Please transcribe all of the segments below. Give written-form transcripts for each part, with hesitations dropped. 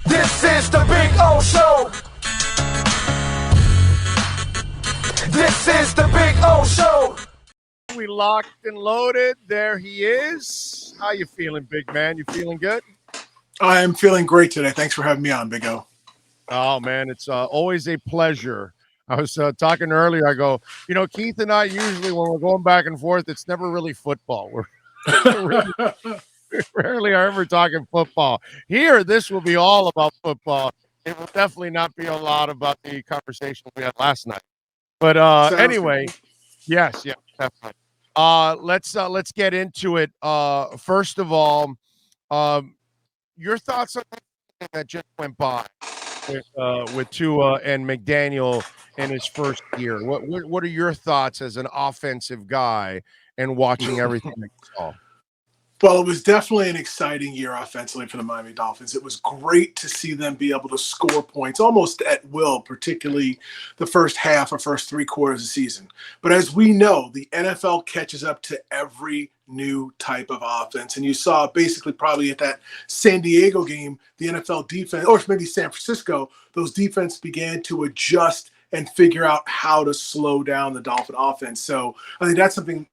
This is the Big O Show. This is the Big O Show. We locked and loaded. There he is. How you feeling, big man? You feeling good? I am feeling great today. Thanks for having me on, Big O. Oh, man, it's always a pleasure. I was talking earlier. I go, Keith and I usually, when we're going back and forth, it's never really football. We're rarely are ever talking football. Here, this will be all about football. It will definitely not be a lot about the conversation we had last night. But anyway, good. yes, definitely. Let's get into it. First of all, your thoughts on that just went by with Tua and McDaniel in his first year. What are your thoughts as an offensive guy and watching everything that you saw? Well, it was definitely an exciting year offensively for the Miami Dolphins. It was great to see them be able to score points almost at will, particularly the first half or first 3 quarters of the season. But as we know, the NFL catches up to every new type of offense. And you saw basically probably at that San Diego game, the NFL defense, or maybe San Francisco, those defense began to adjust and figure out how to slow down the Dolphin offense. So I think that's something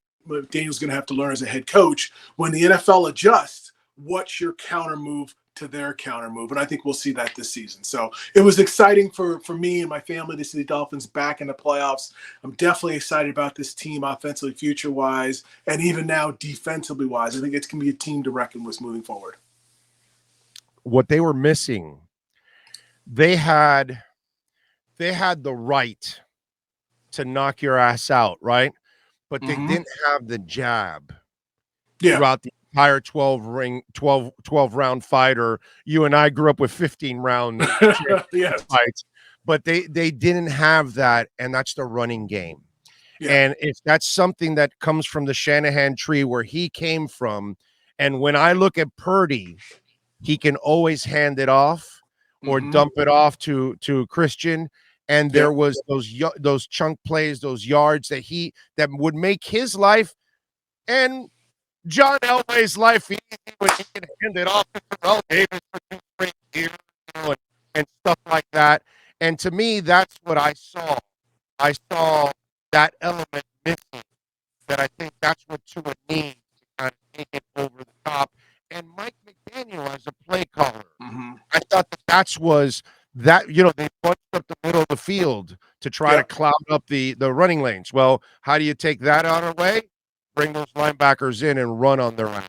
Daniel's going to have to learn as a head coach. When the NFL adjusts, what's your counter move to their counter move? And I think we'll see that this season. So it was exciting for me and my family to see the Dolphins back in the playoffs. I'm definitely excited about this team offensively, future-wise, and even now defensively-wise. I think it's going to be a team to reckon with moving forward. What they were missing, they had the right to knock your ass out, right? But they didn't have the jab throughout the entire 12 round fight. Or you and I grew up with 15 round fights, but they didn't have that, and that's the running game. Yeah. And if that's something that comes from the Shanahan tree where he came from, and when I look at Purdy, he can always hand it off or dump it off to Christian. And there was those chunk plays, those yards that would make his life and John Elway's life easy when he can hand it off to Terrell Davis for 2 straight years, and stuff like that. And to me, that's what I saw. I saw that element missing. That I think that's what Tua needs to kind of take it over the top. And Mike McDaniel as a play caller, I thought that's that, they bunched up the middle of the field to try to cloud up the running lanes. Well, how do you take that out of the way? Bring those linebackers in and run on their ass.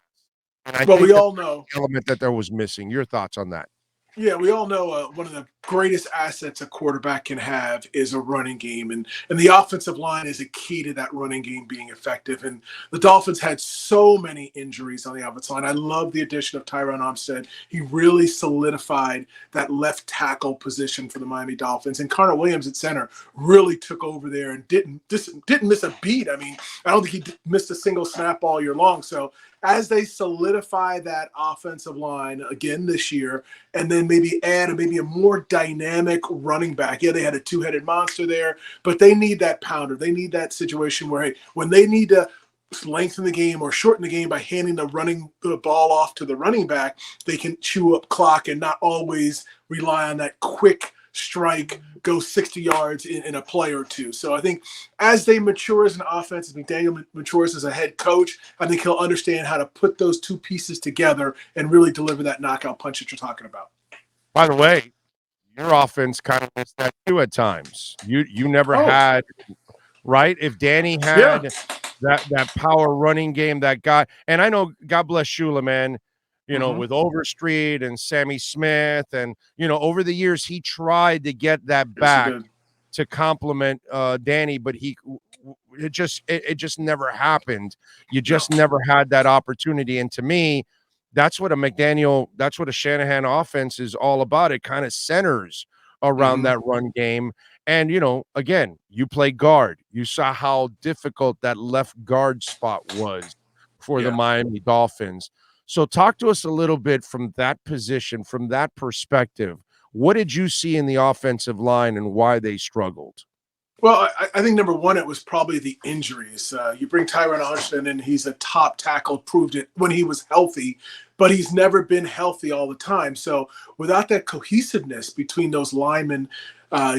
And I think we all know the element that there was missing. Your thoughts on that? Yeah, we all know one of the greatest assets a quarterback can have is a running game. And the offensive line is a key to that running game being effective. And the Dolphins had so many injuries on the offensive line. I love the addition of Tyron Armstead. He really solidified that left tackle position for the Miami Dolphins. And Connor Williams at center really took over there and didn't miss a beat. I mean, I don't think he missed a single snap all year long. So as they solidify that offensive line again this year, and then maybe add a more dynamic running back. Yeah, they had a 2-headed monster there, but they need that pounder. They need that situation where, hey, when they need to lengthen the game or shorten the game by handing the ball off to the running back, they can chew up clock and not always rely on that quick strike, go 60 yards in a play or two. So I think as they mature as an offense, as McDaniel matures as a head coach, I think he'll understand how to put those two pieces together and really deliver that knockout punch that you're talking about. By the way, your offense kind of missed that too at times. You never had, right? If Danny had that power running game, that guy, and I know, God bless Shula, man, with Overstreet and Sammy Smith, and over the years he tried to get that back to complement Danny, but it just never happened. You just never had that opportunity. And to me, that's what a Shanahan offense is all about. It kind of centers around that run game. And, again, you play guard. You saw how difficult that left guard spot was for the Miami Dolphins. So talk to us a little bit from that position, from that perspective. What did you see in the offensive line and why they struggled? Well, I think number one, it was probably the injuries. You bring Tyron Armstead in, he's a top tackle, proved it when he was healthy. but he's never been healthy all the time. So without that cohesiveness between those linemen,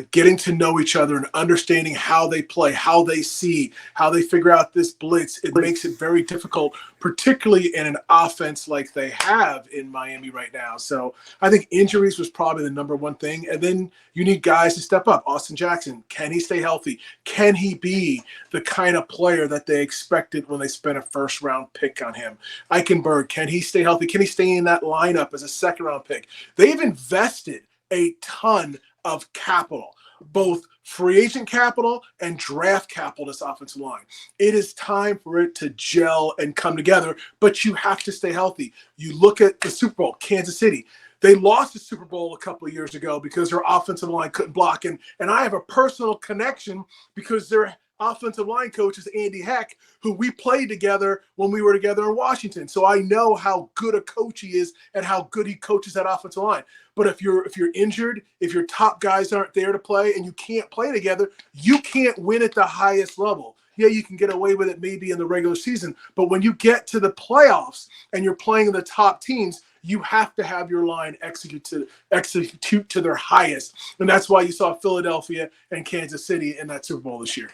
getting to know each other and understanding how they play, how they see, how they figure out this blitz, it makes it very difficult, particularly in an offense like they have in Miami right now. So I think injuries was probably the number one thing. And then you need guys to step up. Austin Jackson, can he stay healthy? Can he be the kind of player that they expected when they spent a first-round pick on him? Eichenberg, can he stay healthy? Can he stay in that lineup as a second-round pick? They've invested a ton of capital, both free agent capital and draft capital, this offensive line. It is time for it to gel and come together, but you have to stay healthy. You look at the Super Bowl, Kansas City. They lost the Super Bowl a couple of years ago because their offensive line couldn't block. And I have a personal connection because their offensive line coach is Andy Heck, who we played together when we were together in Washington. So I know how good a coach he is and how good he coaches that offensive line. But if you're injured, if your top guys aren't there to play and you can't play together, you can't win at the highest level. Yeah, you can get away with it maybe in the regular season, but when you get to the playoffs and you're playing the top teams, you have to have your line execute to their highest. And that's why you saw Philadelphia and Kansas City in that Super Bowl this year.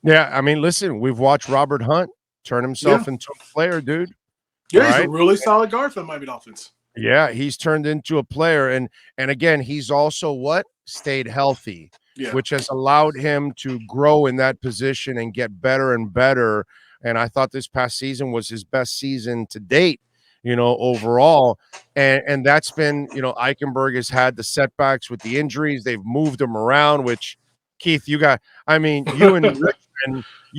Yeah, I mean, listen, we've watched Robert Hunt turn himself into a player, dude. Yeah, he's a really solid guard for the Miami Dolphins. Yeah, he's turned into a player. And again, he's also stayed healthy, which has allowed him to grow in that position and get better and better. And I thought this past season was his best season to date, overall. And that's been, Eichenberg has had the setbacks with the injuries. They've moved him around, which, Keith, you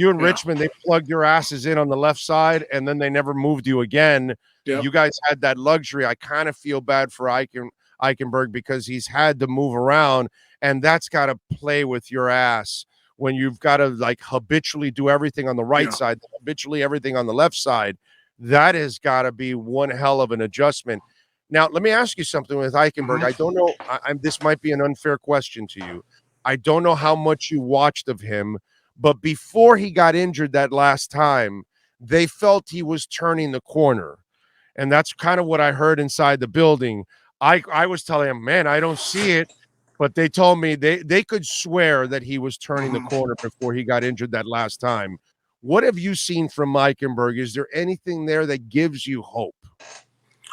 and Richmond, they plugged your asses in on the left side, and then they never moved you again. Yep. You guys had that luxury. I kind of feel bad for Eichenberg because he's had to move around, and that's got to play with your ass when you've got to habitually do everything on the right side, habitually everything on the left side. That has got to be one hell of an adjustment. Now, let me ask you something with Eichenberg. I don't know. This might be an unfair question to you. I don't know how much you watched of him, but before he got injured that last time, they felt he was turning the corner. And that's kind of what I heard inside the building. I was telling him, man, I don't see it. But they told me they could swear that he was turning the corner before he got injured that last time. What have you seen from Eichenberg? Is there anything there that gives you hope?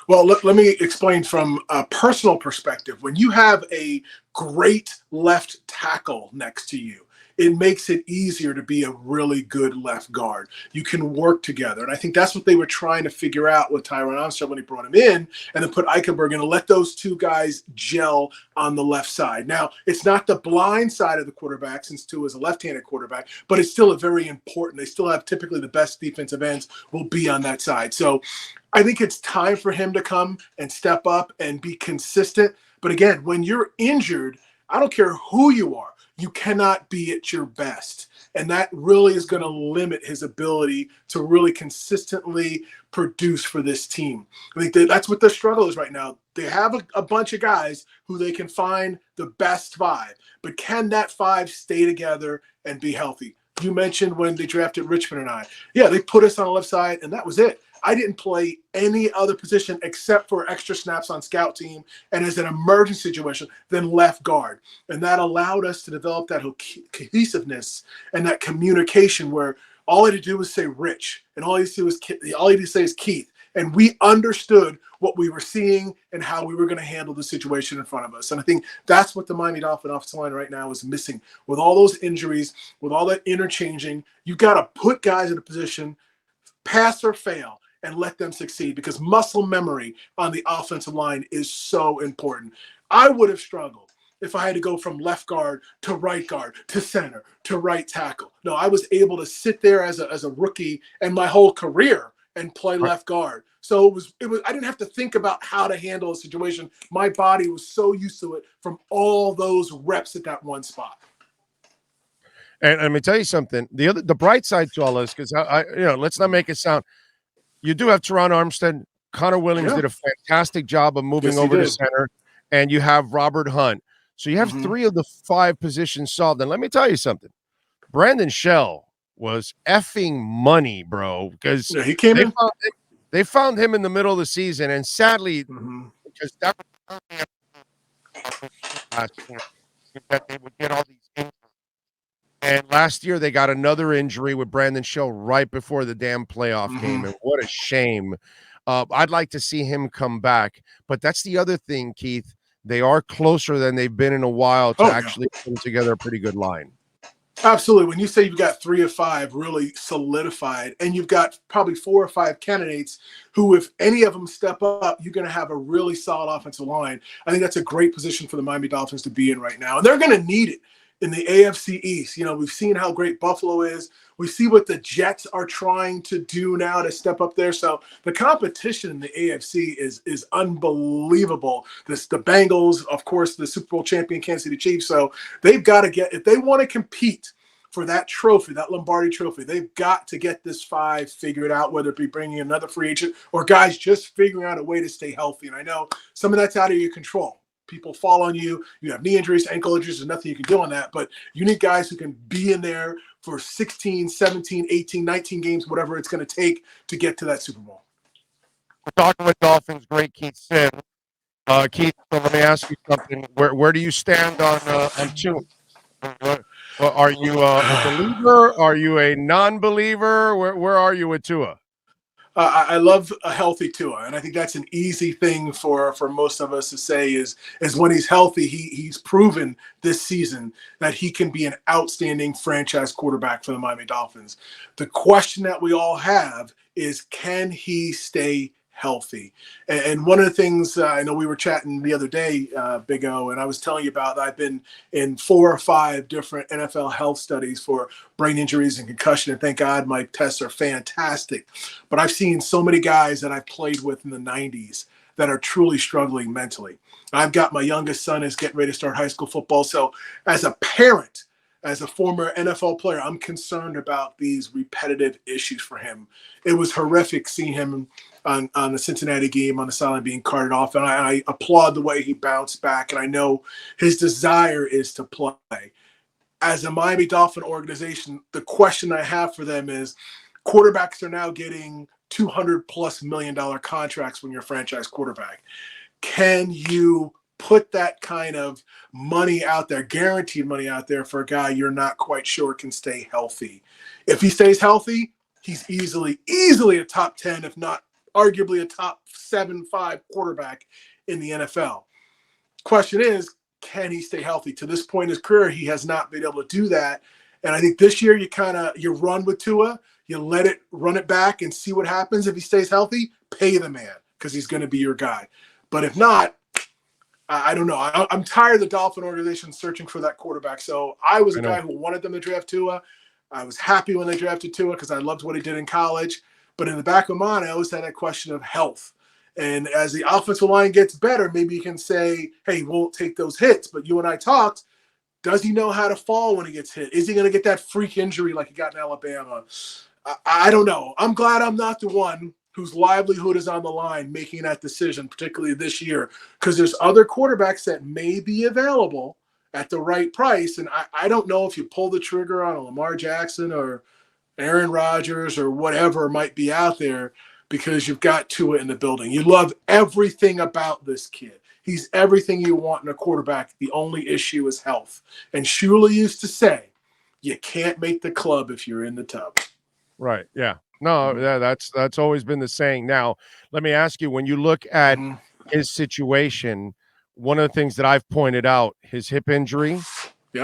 Well, let me explain from a personal perspective. When you have a great left tackle next to you, it makes it easier to be a really good left guard. You can work together. And I think that's what they were trying to figure out with Tyron Armstead when he brought him in, and then put Eichenberg in and let those two guys gel on the left side. Now, it's not the blind side of the quarterback since Tua is a left-handed quarterback, but it's still a very important. They still have typically the best defensive ends will be on that side. So I think it's time for him to come and step up and be consistent. But again, when you're injured, I don't care who you are, you cannot be at your best. And that really is going to limit his ability to really consistently produce for this team. I think that's what their struggle is right now. They have a bunch of guys who they can find the best five, but can that five stay together and be healthy? You mentioned when they drafted Richmond and I. Yeah, they put us on the left side, and that was it. I didn't play any other position except for extra snaps on scout team and as an emergency situation, then left guard. And that allowed us to develop that cohesiveness and that communication where all I had to do was say Rich, and all I had to say is Keith. And we understood what we were seeing and how we were going to handle the situation in front of us. And I think that's what the Miami Dolphins offensive line right now is missing. With all those injuries, with all that interchanging, you got to put guys in a position, pass or fail, and let them succeed, because muscle memory on the offensive line is so important. I would have struggled if I had to go from left guard to right guard to center to right tackle. No, I was able to sit there as a rookie and my whole career and play left guard. So it was I didn't have to think about how to handle a situation. My body was so used to it from all those reps at that one spot. And let me tell you something. The bright side to all this, because let's not make it sound. You do have Teron Armstead. Connor Williams did a fantastic job of moving over to center, and you have Robert Hunt. So you have three of the five positions solved. And let me tell you something. Brandon Shell was effing money, bro, because he came in. They found him in the middle of the season, and sadly, because that was last year, that they would get all these injuries. And last year they got another injury with Brandon Show right before the damn playoff game, and what a shame. I'd like to see him come back, but that's the other thing, Keith. They are closer than they've been in a while to actually put together a pretty good line. Absolutely. When you say you've got 3 of 5 really solidified, and you've got probably 4 or 5 candidates who, if any of them step up, you're going to have a really solid offensive line. I think that's a great position for the Miami Dolphins to be in right now. And they're going to need it in the AFC East. You know, we've seen how great Buffalo is. We see what the Jets are trying to do now to step up there. So the competition in the AFC is unbelievable. The Bengals, of course, the Super Bowl champion Kansas City Chiefs. So they've got to get, if they want to compete for that trophy, that Lombardi trophy, they've got to get this 5 figured out, whether it be bringing another free agent or guys just figuring out a way to stay healthy. And I know some of that's out of your control. People fall on you. You have knee injuries, ankle injuries. There's nothing you can do on that. But you need guys who can be in there for 16, 17, 18, 19 games, whatever it's going to take to get to that Super Bowl. We're talking with Dolphins great Keith Sim. Keith, so let me ask you something. Where do you stand on Tua? Are you a believer? Are you a non-believer? Where are you with Tua? I love a healthy Tua, and I think that's an easy thing for most of us to say is when he's healthy, he's proven this season that he can be an outstanding franchise quarterback for the Miami Dolphins. The question that we all have is, can he stay healthy? And one of the things, I know we were chatting the other day, Big O, and I was telling you about that I've been in 4 or 5 different NFL health studies for brain injuries and concussion, and thank God my tests are fantastic. But I've seen so many guys that I've played with in the 90s that are truly struggling mentally. I've got my youngest son is getting ready to start high school football. So as a parent, as a former NFL player, I'm concerned about these repetitive issues for him. It was horrific seeing him on the Cincinnati game on the sideline being carted off. And I applaud the way he bounced back. And I know his desire is to play. As a Miami Dolphin organization, the question I have for them is, quarterbacks are now getting $200+ million contracts when you're a franchise quarterback. Can you put that kind of money out there, guaranteed money out there for a guy you're not quite sure can stay healthy? If he stays healthy, he's easily a top 10, if not arguably a top 7-5 quarterback in the NFL. Question is, can he stay healthy? To this point in his career, he has not been able to do that. And I think this year you run with Tua, you run it back and see what happens. If he stays healthy, pay the man because he's going to be your guy. But if not, I don't know. I'm tired of the Dolphin organization searching for that quarterback. So I was a guy who wanted them to draft Tua. I was happy when they drafted Tua because I loved what he did in college. But in the back of my mind, I always had that question of health. And as the offensive line gets better, maybe you can say, hey, he won't take those hits. But you and I talked, does he know how to fall when he gets hit? Is he going to get that freak injury like he got in Alabama? I don't know. I'm glad I'm not the one whose livelihood is on the line making that decision, particularly this year, because there's other quarterbacks that may be available at the right price. And I don't know if you pull the trigger on a Lamar Jackson or Aaron Rodgers or whatever might be out there because you've got Tua in the building. You love everything about this kid. He's everything you want in a quarterback. The only issue is health. And Shula used to say, you can't make the club if you're in the tub. Right. Yeah. No, that's always been the saying. Now, let me ask you, when you look at his situation, one of the things that I've pointed out, his hip injury,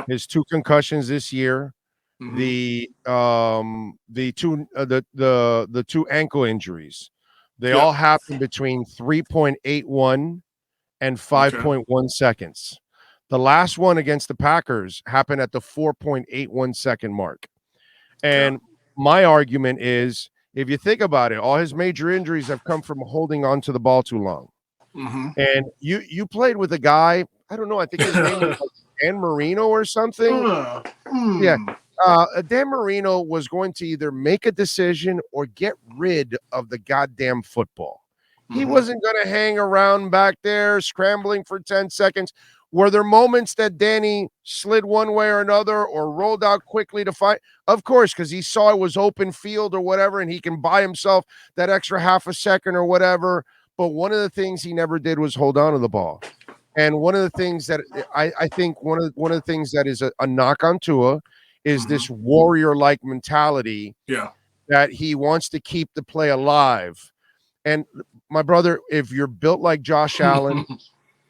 his 2 concussions this year, the 2 ankle injuries, they all happen between 3.81 and 5.1 seconds. The last one against the Packers happened at the 4.81 second mark. And my argument is, if you think about it, all his major injuries have come from holding on to the ball too long. And you played with a guy, I don't know, I think his name was like Dan Marino or something. Yeah. Dan Marino was going to either make a decision or get rid of the goddamn football. He wasn't going to hang around back there scrambling for 10 seconds. Were there moments that Danny slid one way or another or rolled out quickly to fight? Of course, because he saw it was open field or whatever, and he can buy himself that extra half a second or whatever. But one of the things he never did was hold on to the ball. And one of the things that I think one of the things that is a knock on Tua is this warrior-like mentality that he wants to keep the play alive. And my brother, if you're built like Josh Allen,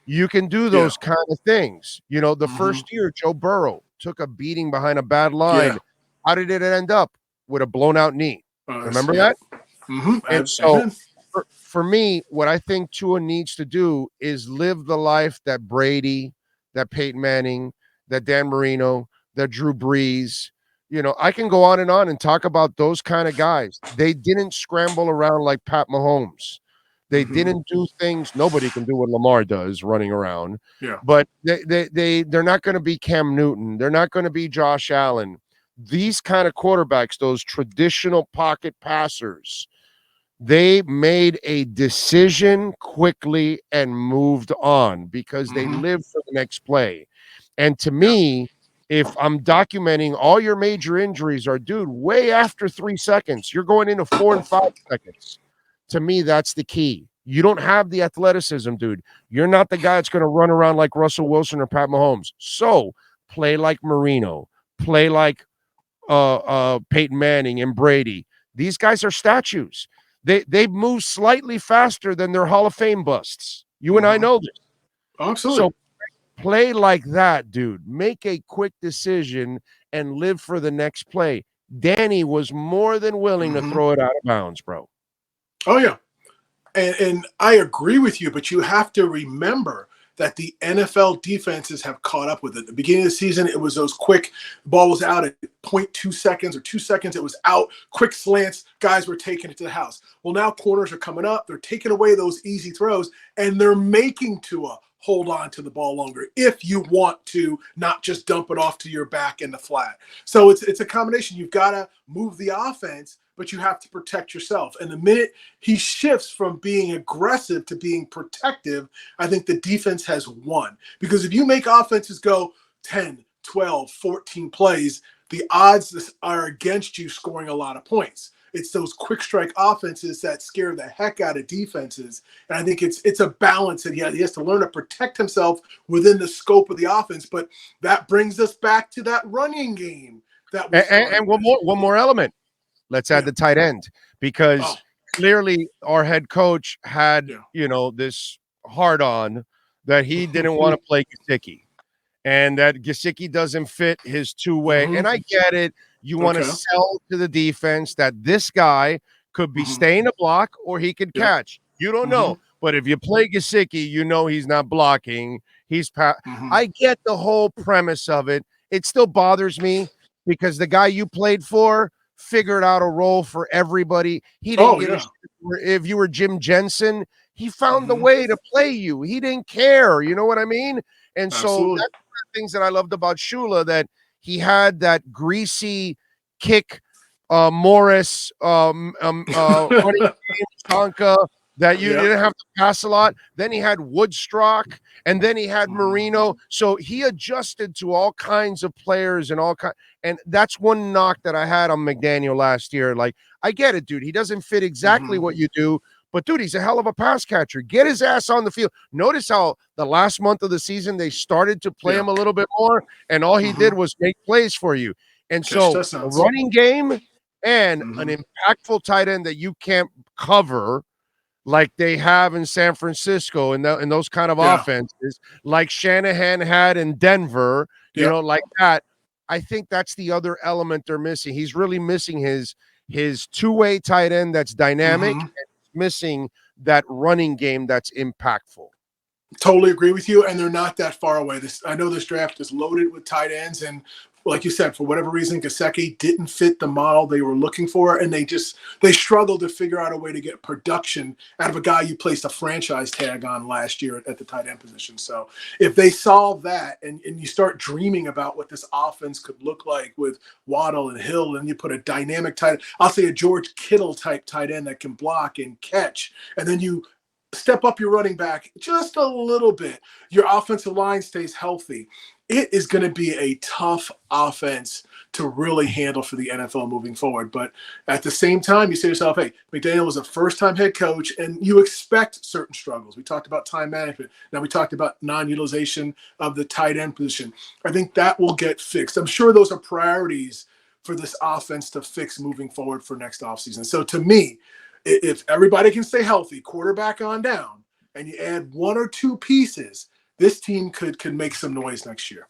you can do those kind of things. You know, the first year, Joe Burrow took a beating behind a bad line. Yeah. How did it end up? With a blown out knee. Remember that? And so for me, what I think Tua needs to do is live the life that Brady, that Peyton Manning, that Dan Marino, that Drew Brees, you know, I can go on and talk about those kind of guys. They didn't scramble around like Pat Mahomes. They didn't do things. Nobody can do what Lamar does running around. Yeah. But they're not going to be Cam Newton. They're not going to be Josh Allen. These kind of quarterbacks, those traditional pocket passers, they made a decision quickly and moved on because they lived for the next play. And to me, if I'm documenting all your major injuries are, dude, way after 3 seconds, you're going into 4 and 5 seconds. To me, that's the key. You don't have the athleticism, dude. You're not the guy that's going to run around like Russell Wilson or Pat Mahomes. So play like Marino, play like Peyton Manning and Brady. These guys are statues. They move slightly faster than their Hall of Fame busts. You and I know this. Absolutely. So play like that, dude. Make a quick decision and live for the next play. Danny was more than willing to throw it out of bounds, bro. Oh, yeah. And I agree with you, but you have to remember that the NFL defenses have caught up with it. At the beginning of the season, it was those quick, ball was out at 0.2 seconds or 2 seconds, it was out, quick slants, guys were taking it to the house. Well, now corners are coming up, they're taking away those easy throws, and they're making Tua hold on to the ball longer if you want to not just dump it off to your back in the flat. So it's a combination. You've got to move the offense, but you have to protect yourself. And the minute he shifts from being aggressive to being protective, I think the defense has won. Because if you make offenses go 10, 12, 14 plays, the odds are against you scoring a lot of points. It's those quick strike offenses that scare the heck out of defenses. And I think it's a balance that he has to learn to protect himself within the scope of the offense. But that brings us back to that running game. And one more element. Let's add the tight end, because clearly our head coach had, this hard on that he didn't want to play Gesicki, and that Gesicki doesn't fit his two-way. And I get it. You want to sell to the defense that this guy could be staying a block or he could catch. You don't know. But if you play Gesicki, you know he's not blocking. I get the whole premise of it. It still bothers me because the guy you played for figured out a role for everybody. He didn't give a shit if you were Jim Jensen. He found the way to play you. He didn't care. You know what I mean? And so that's one of the things that I loved about Shula, that he had that greasy kick, Morris, Tonka, that you didn't have to pass a lot. Then he had Woodstock, and then he had Marino. So he adjusted to all kinds of players and and that's one knock that I had on McDaniel last year. Like, I get it, dude. He doesn't fit exactly what you do, but dude, he's a hell of a pass catcher. Get his ass on the field. Notice how the last month of the season they started to play him a little bit more, and all he did was make plays for you. And so a running game and an impactful tight end that you can't cover like they have in San Francisco and those kind of offenses, like Shanahan had in Denver, you know, like that. I think that's the other element they're missing. He's really missing his two-way tight end that's dynamic, and missing that running game that's impactful. Totally agree with you, and they're not that far away. I know this draft is loaded with tight ends, and like you said, for whatever reason, Gesicki didn't fit the model they were looking for, and they struggled to figure out a way to get production out of a guy you placed a franchise tag on last year at the tight end position. So if they solve that, and you start dreaming about what this offense could look like with Waddle and Hill, and you put a dynamic tight, I'll say a George Kittle type tight end that can block and catch, and then you step up your running back just a little bit, your offensive line stays healthy, it is going to be a tough offense to really handle for the NFL moving forward. But at the same time, you say to yourself, hey, McDaniel was a first-time head coach, and you expect certain struggles. We talked about time management. Now we talked about non-utilization of the tight end position. I think that will get fixed. I'm sure those are priorities for this offense to fix moving forward for next offseason. So to me, if everybody can stay healthy, quarterback on down, and you add one or two pieces, this team could make some noise next year.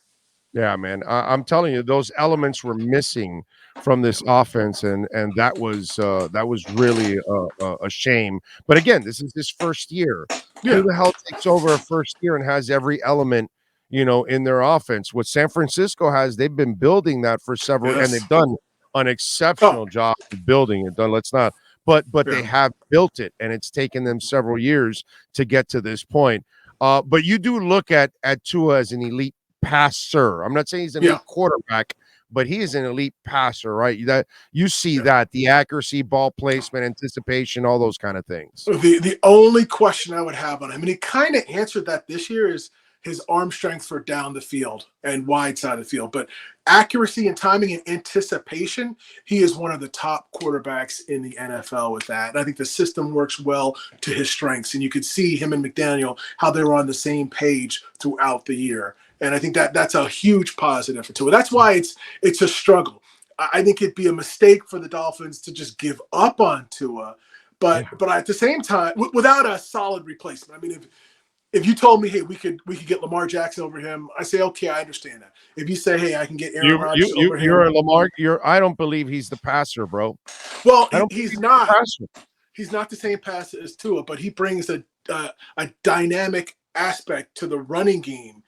Yeah, man. I'm telling you, those elements were missing from this offense, and that was really a shame. But again, this is his first year. Yeah. Who the hell takes over a first year and has every element, in their offense? What San Francisco has, they've been building that for several, and they've done an exceptional job of building it. Let's not, but they have built it, and it's taken them several years to get to this point. But you do look at Tua as an elite passer. I'm not saying he's an elite quarterback, but he is an elite passer, right? That you see that the accuracy, ball placement, anticipation, all those kind of things. The only question I would have on him, and he kind of answered that this year, is his arm strength for down the field and wide side of the field. But accuracy and timing and anticipation, he is one of the top quarterbacks in the NFL with that. And I think the system works well to his strengths. And you could see him and McDaniel, how they were on the same page throughout the year. And I think that's a huge positive for Tua. That's why it's a struggle. I think it'd be a mistake for the Dolphins to just give up on Tua. But at the same time, without a solid replacement. I mean, if you told me, hey, we could get Lamar Jackson over him, I say, okay, I understand that. If you say, hey, I can get Aaron Rodgers over him. You're a Lamar. I don't believe he's the passer, bro. Well, he's not. He's not the same passer as Tua, but he brings a dynamic aspect to the running game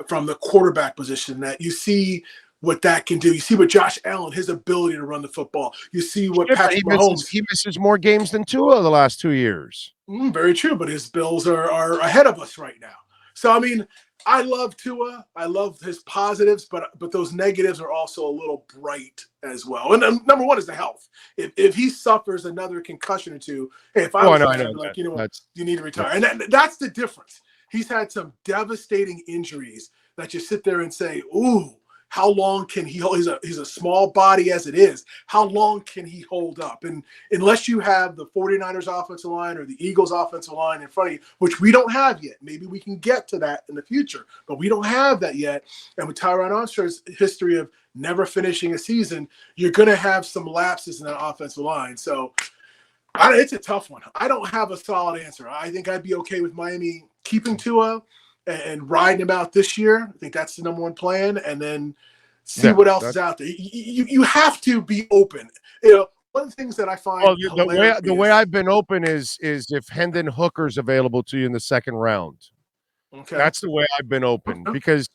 from the quarterback position that you see what that can do. You see what Josh Allen, his ability to run the football. You see what Patrick Mahomes. He misses more games than Tua the last 2 years. Very true, but his Bills are ahead of us right now. So, I mean, I love Tua. I love his positives, but those negatives are also a little bright as well. And number one is the health. If he suffers another concussion or two, hey, if I was like, you know what, you need to retire. And that's the difference. He's had some devastating injuries that you sit there and say, ooh, how long can he hold? He's a small body as it is. How long can he hold up? And unless you have the 49ers offensive line or the Eagles offensive line in front of you, which we don't have yet. Maybe we can get to that in the future, but we don't have that yet. And with Tyron Armstead's history of never finishing a season, you're going to have some lapses in that offensive line. So it's a tough one. I don't have a solid answer. I think I'd be okay with Miami keeping Tua and riding him out this year. I think that's the number one plan, and then see what else is out there. You have to be open. One of the things that I find the way I've been open is if Hendon Hooker's available to you in the second round. Okay, that's the way I've been open because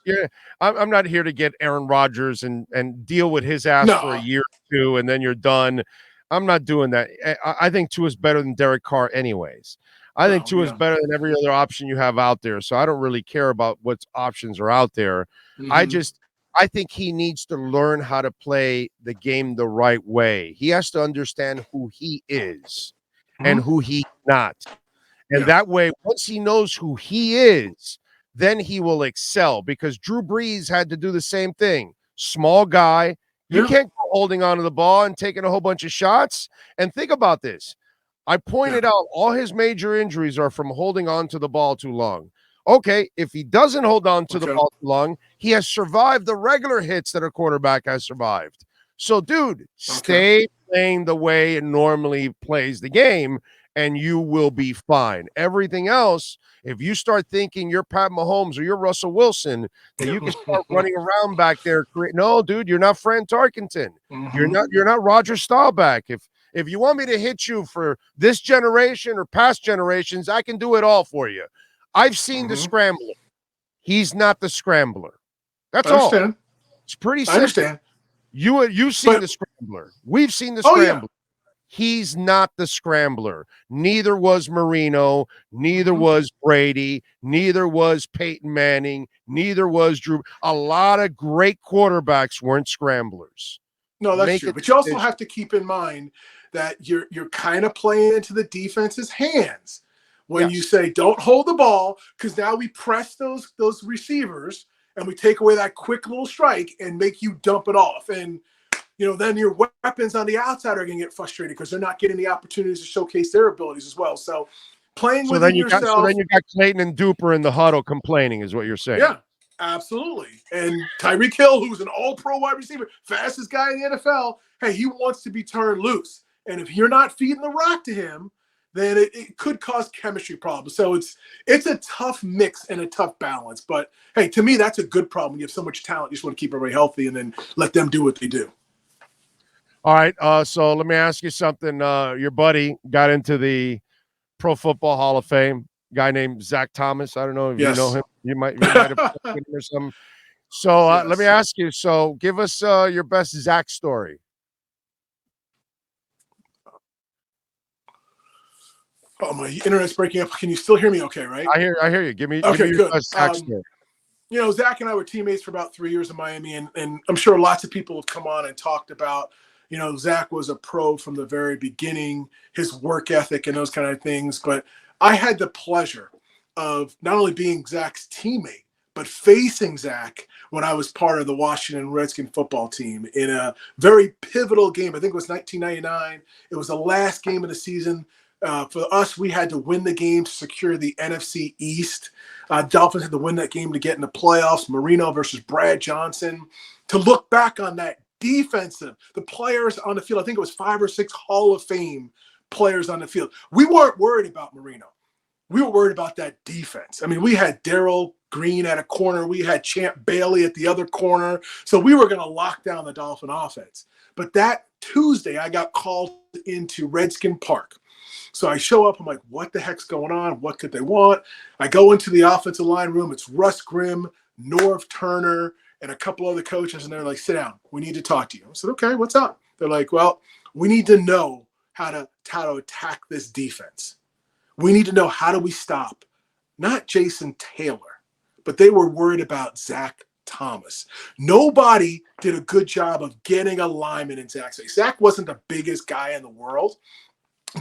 I'm not here to get Aaron Rodgers and deal with his ass for a year or two and then you're done. I'm not doing that. I think Tua's better than Derek Carr anyways. I think Tua is better than every other option you have out there. So I don't really care about what options are out there. Mm-hmm. I think he needs to learn how to play the game the right way. He has to understand who he is and who he's not. And that way, once he knows who he is, then he will excel because Drew Brees had to do the same thing. Small guy. You can't go holding on to the ball and taking a whole bunch of shots. And think about this. I pointed out all his major injuries are from holding on to the ball too long. Okay, if he doesn't hold on to the ball too long, he has survived the regular hits that a quarterback has survived. So, dude, stay playing the way it normally plays the game, and you will be fine. Everything else, if you start thinking you're Pat Mahomes or you're Russell Wilson, then you can start running around back there. No, dude, you're not Fran Tarkenton. You're not Roger Staubach. If you want me to hit you for this generation or past generations, I can do it all for you. I've seen the scrambler. He's not the scrambler. That's all. It's pretty simple. I understand. You've seen the scrambler. We've seen the scrambler. He's not the scrambler. Neither was Marino. Neither was Brady. Neither was Peyton Manning. Neither was Drew. A lot of great quarterbacks weren't scramblers. No, that's true. But you also have to keep in mind that you're kind of playing into the defense's hands when you say don't hold the ball, because now we press those receivers and we take away that quick little strike and make you dump it off. And then your weapons on the outside are going to get frustrated because they're not getting the opportunities to showcase their abilities as well. So playing within yourself. So then you got Clayton and Duper in the huddle complaining, is what you're saying. Yeah, absolutely. And Tyreek Hill, who's an all-pro wide receiver, fastest guy in the NFL, hey, he wants to be turned loose. And if you're not feeding the rock to him, then it could cause chemistry problems. So it's a tough mix and a tough balance. But, hey, to me, that's a good problem. You have so much talent. You just want to keep everybody healthy and then let them do what they do. All right, so let me ask you something. Your buddy got into the Pro Football Hall of Fame, guy named Zach Thomas. I don't know if you know him. You might have played him or something. So let me ask you. So give us your best Zach story. Oh, my internet's breaking up. Can you still hear me okay, right? I hear you. Give me good. Your best Zach story. Zach and I were teammates for about 3 years in Miami, and I'm sure lots of people have come on and talked about, Zach was a pro from the very beginning, his work ethic and those kind of things. But I had the pleasure of not only being Zach's teammate, but facing Zach when I was part of the Washington Redskin football team in a very pivotal game. I think it was 1999. It was the last game of the season. For us, we had to win the game to secure the NFC East. Dolphins had to win that game to get in the playoffs. Marino versus Brad Johnson. To look back on that the players on the field, I think it was 5 or 6 Hall of Fame players on the field. We weren't worried about Marino. We were worried about that defense. I mean, we had Darryl Green at a corner. We had Champ Bailey at the other corner. So we were going to lock down the Dolphin offense. But that Tuesday, I got called into Redskin Park. So I show up. I'm like, what the heck's going on? What could they want? I go into the offensive line room. It's Russ Grimm, Norv Turner, and a couple other coaches. And they're like, sit down. We need to talk to you. I said, okay, what's up? They're like, well, we need to know how to attack this defense. We need to know how do we stop not Jason Taylor, but they were worried about Zach Thomas. Nobody did a good job of getting a lineman in Zach's face. Zach wasn't the biggest guy in the world,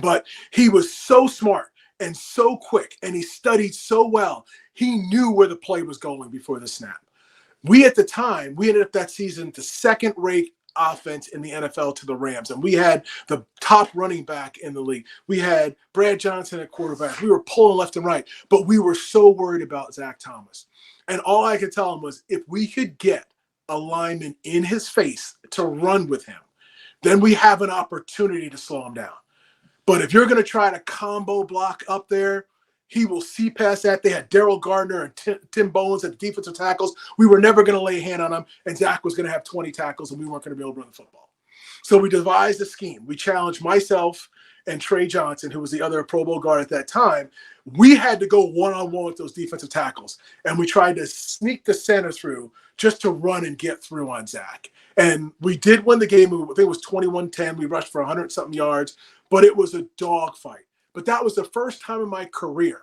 but he was so smart and so quick, and he studied so well. He knew where the play was going before the snap. We ended up that season the second-rate offense in the NFL to the Rams, and we had the top running back in the league. We had Brad Johnson at quarterback. We were pulling left and right, but we were so worried about Zach Thomas. And all I could tell him was if we could get a lineman in his face to run with him, then we have an opportunity to slow him down. But if you're going to try to combo block up there, he will see past that. They had Daryl Gardner and Tim Bowens at the defensive tackles. We were never going to lay a hand on him, and Zach was going to have 20 tackles, and we weren't going to be able to run the football. So we devised a scheme. We challenged myself and Trey Johnson, who was the other Pro Bowl guard at that time. We had to go one-on-one with those defensive tackles, and we tried to sneak the center through just to run and get through on Zach. And we did win the game. I think it was 21-10. We rushed for 100-something yards, but it was a dogfight. But that was the first time in my career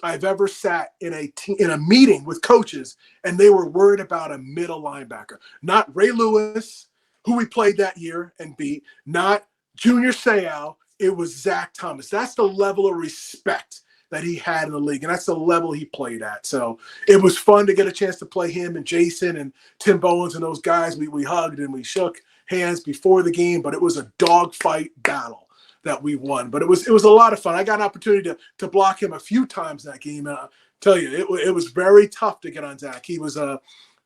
I've ever sat in a meeting with coaches, and they were worried about a middle linebacker. Not Ray Lewis, who we played that year and beat, not Junior Seau. It was Zach Thomas. That's the level of respect that he had in the league, and that's the level he played at. So it was fun to get a chance to play him and Jason and Tim Bowens and those guys. We hugged and we shook hands before the game, but it was a dogfight battle that we won. But it was a lot of fun. I got an opportunity to block him a few times that game. And I'll tell you, it was very tough to get on Zach. He was a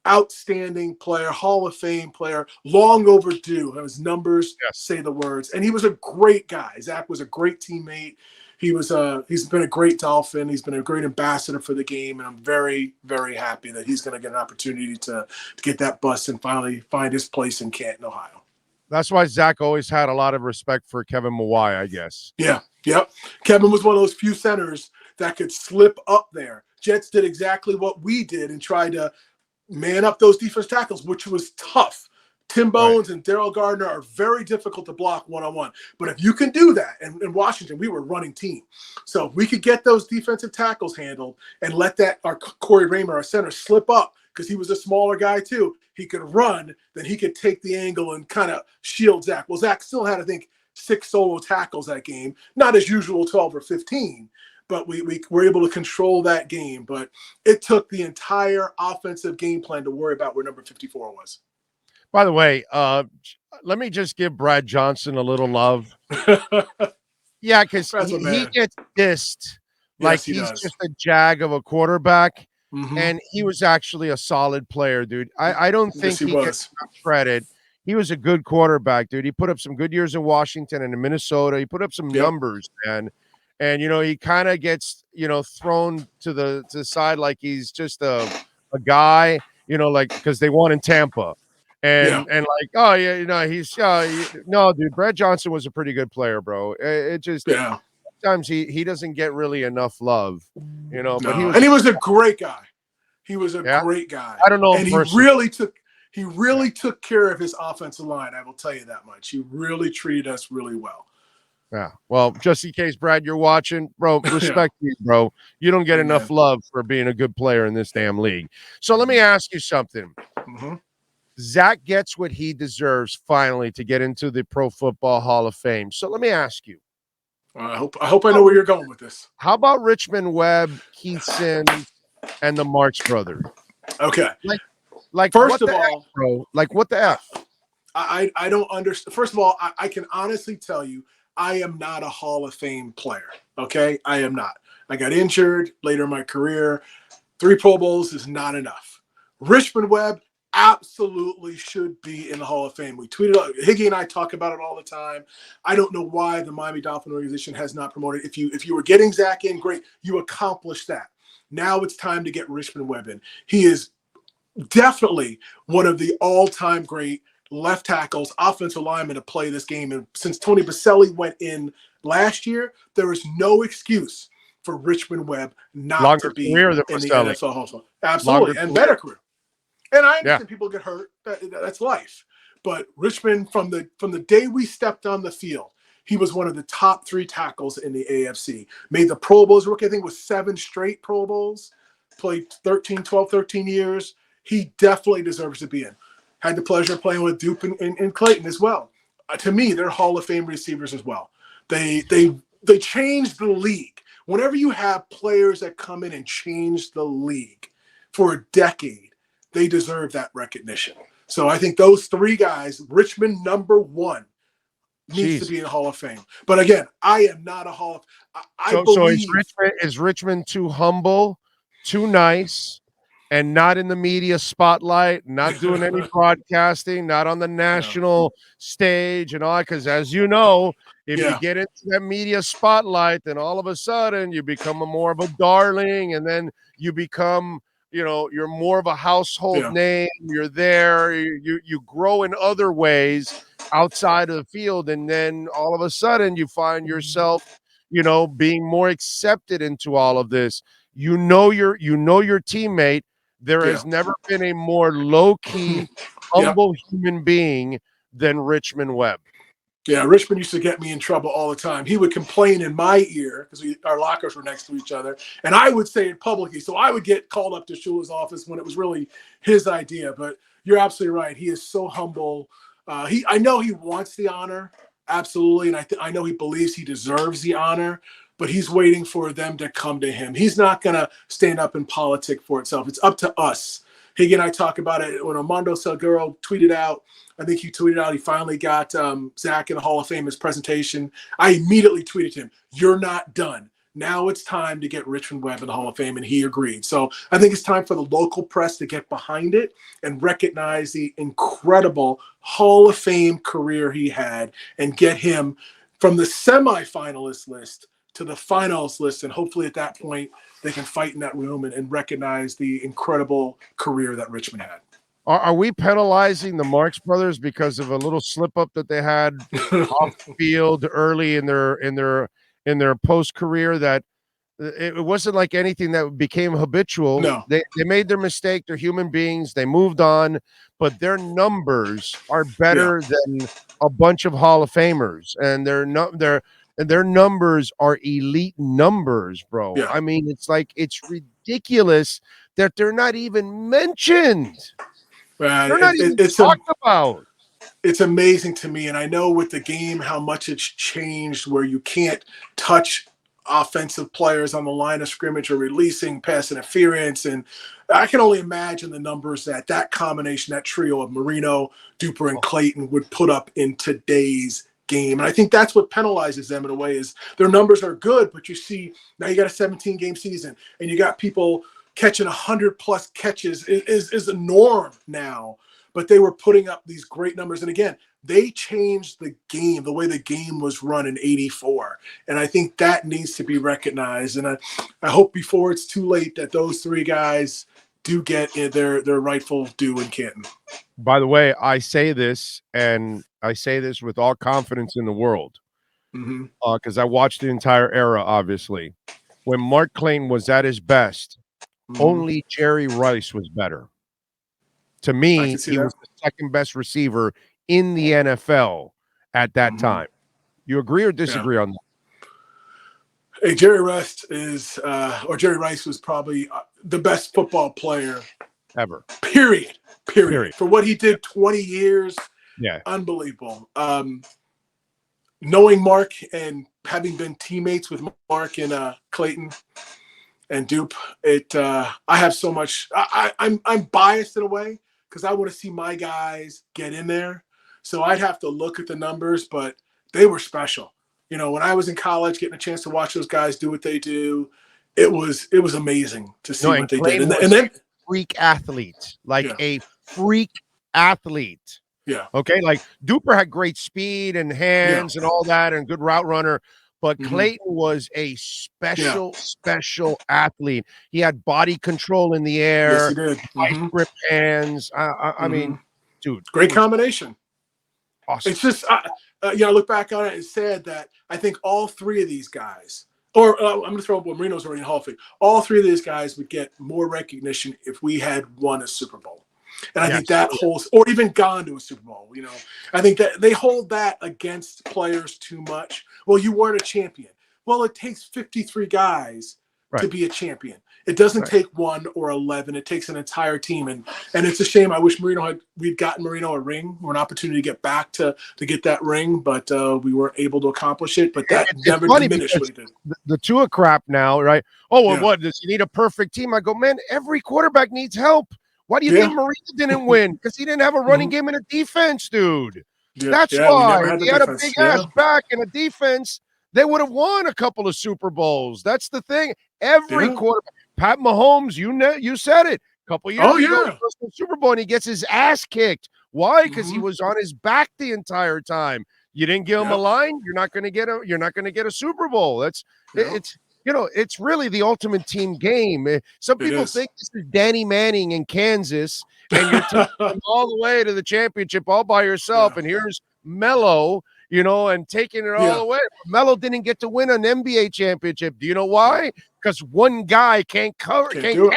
outstanding player, Hall of Fame player, long overdue. His numbers say the words. And he was a great guy. Zach was a great teammate. He's been a great Dolphin. He's been a great ambassador for the game. And I'm very, very happy that he's going to get an opportunity to get that bus and finally find his place in Canton, Ohio. That's why Zach always had a lot of respect for Kevin Mawai, I guess. Yeah, yep. Kevin was one of those few centers that could slip up there. Jets did exactly what we did and tried to man up those defense tackles, which was tough. Tim Bowens and Daryl Gardner are very difficult to block one-on-one. But if you can do that, and in Washington, we were running team. So if we could get those defensive tackles handled and let our Corey Raymer, our center, slip up, because he was a smaller guy too. He could run, then he could take the angle and kind of shield Zach. Well, Zach still had, I think, 6 solo tackles that game. Not as usual, 12 or 15. but we were able to control that game. But it took the entire offensive game plan to worry about where number 54 was. By the way, let me just give Brad Johnson a little love. Yeah, because he gets dissed like he he's does. just a jag of a quarterback, Mm-hmm. and he was actually a solid player, dude. I don't think Yes, he gets enough credit. He was a good quarterback, dude. He put up some good years in Washington and in Minnesota. He put up some numbers, man. And he kind of gets thrown to the side like he's just a guy, like because they won in Tampa. And like, oh yeah, he's no, dude. Brad Johnson was a pretty good player, bro. It just sometimes he doesn't get really enough love, No. But he was a great guy. He was a great guy. I don't know, and he really took care of his offensive line. I will tell you that much. He really treated us really well. Yeah. Well, just in case, Brad, you're watching, bro, respect you, bro. You don't get enough love for being a good player in this damn league. So let me ask you something. Mm-hmm. Zach gets what he deserves finally to get into the Pro Football Hall of Fame. So let me ask you. I hope I know where you're going with this. How about Richmond Webb, Keith Sims, and the Marks brothers? Okay. Like first of all, F, bro? Like what the F? I don't understand. First of all, I can honestly tell you, I am not a Hall of Fame player. Okay, I am not. I got injured later in my career. 3 Pro Bowls is not enough. Richmond Webb absolutely should be in the Hall of Fame. We tweeted out, Higgy and I talk about it all the time. I don't know why the Miami Dolphin organization has not promoted. If you were getting Zach in, great, you accomplished that. Now it's time to get Richmond Webb in. He is definitely one of the all-time great left tackles, offensive linemen to play this game. And since Tony Baselli went in last year, there is no excuse for Richmond Webb not to be in the NFL Hall of Fame. Absolutely, and better career. And I understand people get hurt. That's life. But Richmond, from the day we stepped on the field, he was one of the top 3 tackles in the AFC. Made the Pro Bowls rookie, I think, with 7 straight Pro Bowls. Played 12, 13 years. He definitely deserves to be in. Had the pleasure of playing with Dupe and Clayton as well. To me, they're Hall of Fame receivers as well. They changed the league. Whenever you have players that come in and change the league for a decade, they deserve that recognition. So I think those 3 guys, Richmond number 1, needs to be in the Hall of Fame. But again, I am not a Hall of So is Richmond too humble, too nice, and not in the media spotlight, not doing any broadcasting, not on the national stage and all that? Because as you know, if you get into that media spotlight, then all of a sudden you become more of a darling, and then you become, you're more of a household name. You're there. You grow in other ways outside of the field, and then all of a sudden you find yourself, being more accepted into all of this. Your teammate. There has never been a more low-key, humble human being than Richmond Webb. Yeah, Richmond used to get me in trouble all the time. He would complain in my ear because our lockers were next to each other, and I would say it publicly. So I would get called up to Shula's office when it was really his idea. But you're absolutely right. He is so humble. I know he wants the honor, absolutely, and I know he believes he deserves the honor. But he's waiting for them to come to him. He's not going to stand up and politic for itself. It's up to us. Higgy and I talk about it when Armando Salguero tweeted out. I think he tweeted out he finally got Zach in the Hall of Fame, his presentation. I immediately tweeted to him, "You're not done. Now it's time to get Richmond Webb in the Hall of Fame," and he agreed. So I think it's time for the local press to get behind it and recognize the incredible Hall of Fame career he had and get him from the semifinalist list to the finals list, and hopefully at that point they can fight in that room and recognize the incredible career that Richmond had. Are we penalizing the Marks brothers because of a little slip up that they had off the field early in their post career? That it wasn't like anything that became habitual. No, they made their mistake. They're human beings. They moved on, but their numbers are better than a bunch of Hall of Famers, and their numbers are elite numbers, bro. Yeah. I mean, it's ridiculous that they're not even mentioned. They're not even talked about. It's amazing to me, and I know with the game how much it's changed where you can't touch offensive players on the line of scrimmage are releasing pass interference. And I can only imagine the numbers that combination, that trio of Marino, Duper, and Clayton would put up in today's game. And I think that's what penalizes them in a way, is their numbers are good, but you see now you got a 17-game season and you got people catching 100+ catches is a norm now. But they were putting up these great numbers. And again, they changed the game, the way the game was run in '84. And I think that needs to be recognized. And I hope before it's too late that those three guys do get their rightful due in Canton. By the way, I say this, and I say this with all confidence in the world, because I watched the entire era, obviously. When Mark Clayton was at his best, only Jerry Rice was better. To me, he was the second best receiver in the NFL at that time. You agree or disagree on that? Hey, Jerry Rice was probably the best football player ever. Period. For what he did 20 years, unbelievable. Knowing Mark and having been teammates with Mark and Clayton and Dupe, I have so much. I'm biased in a way because I want to see my guys get in there. So I'd have to look at the numbers, but they were special. You know, when I was in college, getting a chance to watch those guys do what they do, it was amazing to see what they did. And then freak athlete, a freak athlete. Yeah. Okay. Like Duper had great speed and hands and all that and good route runner. But Clayton was a special athlete. He had body control in the air. Yes, he did. Tight grip hands. I mean, dude. Great combination. Awesome. It's just, I look back on it and said that I think all three of these guys, or I'm going to throw Marino's already in Hall of Fame, all three of these guys would get more recognition if we had won a Super Bowl. And I think that holds, or even gone to a Super Bowl, you know. I think that they hold that against players too much. Well, you weren't a champion. Well, it takes 53 guys to be a champion. It doesn't take 1 or 11. It takes an entire team. And it's a shame. I wish we'd gotten Marino a ring or an opportunity to get back to get that ring, but we weren't able to accomplish it. But that never diminished what he did. The Tua crap now, right? Oh, well, what? Does he need a perfect team? I go, man, every quarterback needs help. Why do you think Marino didn't win? Because he didn't have a running game and a defense, dude. That's why. If he had a big-ass back and a defense, they would have won a couple of Super Bowls. That's the thing. Every quarterback. Pat Mahomes, you said it. A couple years ago, he goes to the Super Bowl and he gets his ass kicked. Why? Because he was on his back the entire time. You didn't give him a line, you're not going to get a Super Bowl. It's really the ultimate team game. Some people think this is Danny Manning in Kansas, and you're taking them all the way to the championship all by yourself. And here's Melo, and taking it all the way. Melo didn't get to win an NBA championship. Do you know why? Because one guy can't carry you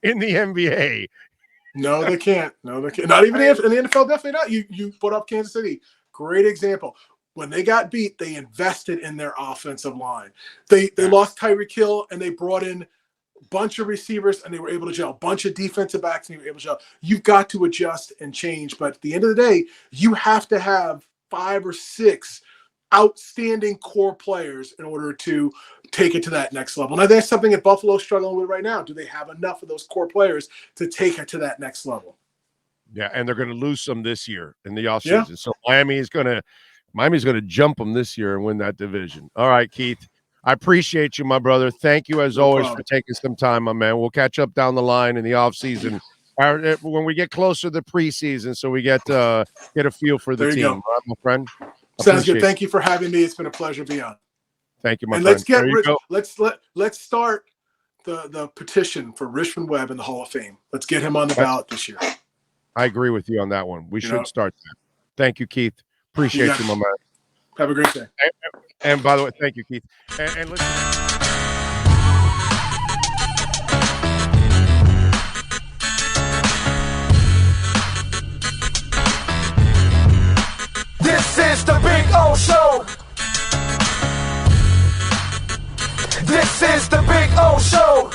in the NBA. No, they can't. Not even in the NFL. Definitely not. You put up Kansas City. Great example. When they got beat, they invested in their offensive line. They lost Tyreek Hill, and they brought in a bunch of receivers, and they were able to gel. A bunch of defensive backs, and they were able to gel. You've got to adjust and change. But at the end of the day, you have to have 5 or 6 outstanding core players in order to take it to that next level. Now, there's something that Buffalo's struggling with right now. Do they have enough of those core players to take it to that next level? Yeah, and they're going to lose some this year in the offseason. Yeah. So Miami's going to jump them this year and win that division. All right, Keith. I appreciate you, my brother. Thank you, as always, for taking some time, my man. We'll catch up down the line in the offseason when we get closer to the preseason, so we get a feel for the team. All right, my friend. Sounds good. Thank you for having me. It's been a pleasure to be on. Thank you, my friend. Let's get let's start the petition for Richmond Webb in the Hall of Fame. Let's get him on the ballot this year. I agree with you on that one. We should start that. Thank you, Keith. Appreciate you, my man. Have a great day. And by the way, thank you, Keith. And listen. This is the Big O Show. This is the Big O Show.